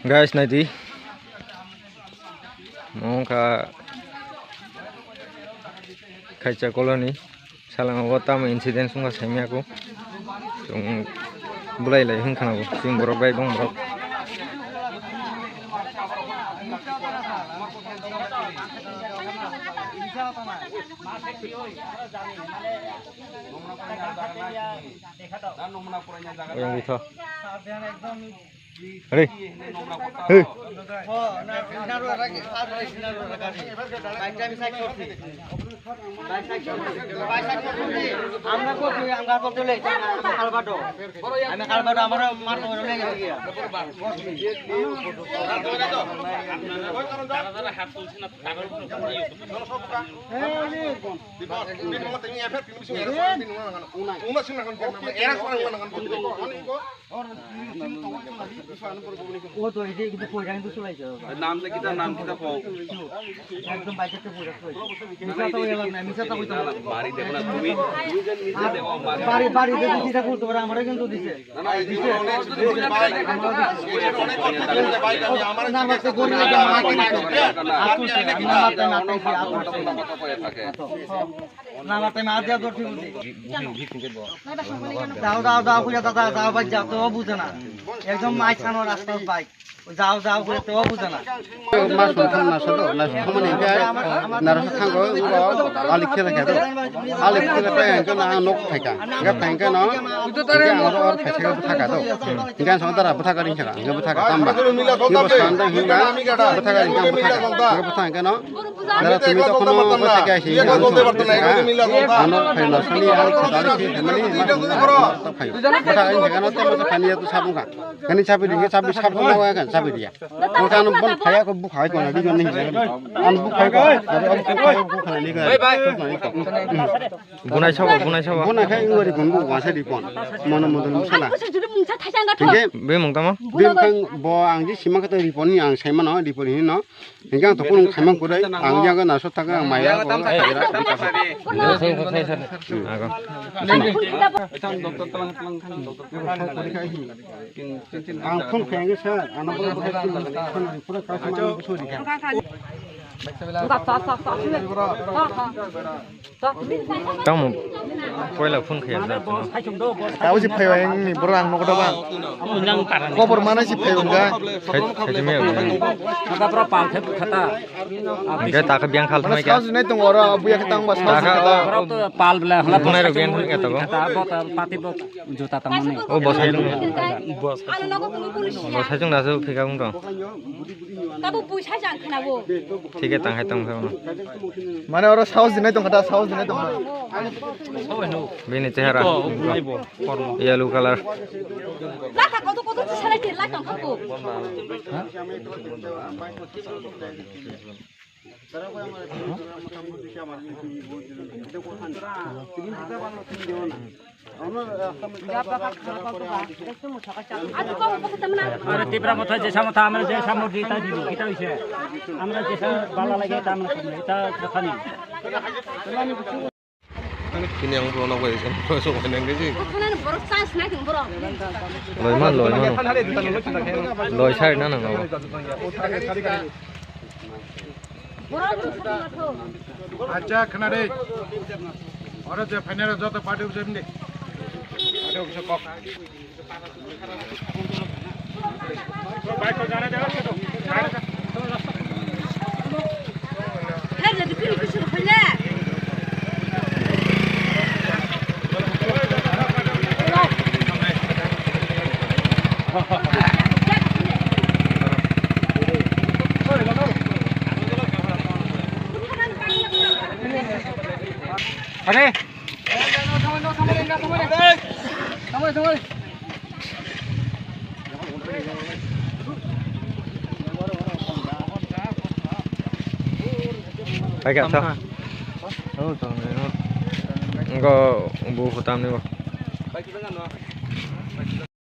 Guys, nanti mau kaca koloni salang awam insiden sungai semi aku bulai lagi hingga aku sing borok baik dong borok yang itu Hei, hei. Oh tuh ini kita punya itu sulai je. नाम kita kau. एकदम bike से पूरा sulai. मिसा तो ये लगना मिसा तो itu. बारी देखो ना तुम्हें नीचे देखो बारी बारी देखो kita कुल तो बराबर है কিন্তু দিছে. না মারতে গোল লাগে না মারতে না দেয়া তো ঠিক আছে. দাও দাও দাও কইয়া দাদা দাও ভাই যাও তো বুঝে না. একদম মাই ছানো রাস্তা বাইক যাও যাও করে তো বুঝে না. mas sultan mas itu nas kamu nih kan naras tanggo alik kira kira alik kira apa yang kena nok thaka gap thangka no itu orang thaka thaka tuh jangan sementara buta kering kira nggak buta tambah ini bosan dah hingga buta kering kan buta nggak buta kan no naras timi tuh kono buta kayak sih anok final sini alik sini mana buta kering kan no tuh kania tuh sabun kan kani sabi dia sabun lawa kan sabi dia bukan pun kaya aku buka itu lagi kan nih an buka itu ada an buka ini kan bunai coba bunai kayak ini di bumbu masa di pon mana modal misalnya jadi be mung tama bim kan bawa angji simak itu di pon yang saya mana di pon ini no hingga tuh pun kemang kudai angji kan nasut tak kan maya aku ang pun kayak saya anak pun pura kasih busuk di kan kamu pola phun khaya da tahu sih payah ini berang mau ke bang kau bermana sih payah enggak kayak me kata berapa kata enggak tak biang khal thamai kau sini tuh orang abu ya ketang bas pal bela bunai rogen kata ko kata pati juta tamune oh bos sajung nasu phika ung dong kamu puisa jang kenabo ঠিক আছে তাং Haitham খাও না মানে ওরা সাহস দিনাই তো কথা সাহস দিনাই তো বেনে চেহারা ইয়েলো কালার লাখা কত কত সালাই তে লাখ টাকা কো अरे तीव्र मथा जैसा मथा हमरा जैसा मोर जीता दी किता होइছে हमरा जैसा बाला लागे ता हमरा এটা কথা নেই kini yang belum nawa itu masuk ke nang sih konan borok sans na king borok loy man loy sai na nang nawa আচ্ছা খানা রে ওরা যে ফাইনালে যত পার্টি হবে এমনি আরে কিছু কক বাইক তো জানা দেওয়া তো হ্যাঁ যদি কিছু হইলে अरे phải kẹo sao nó bu hutam nih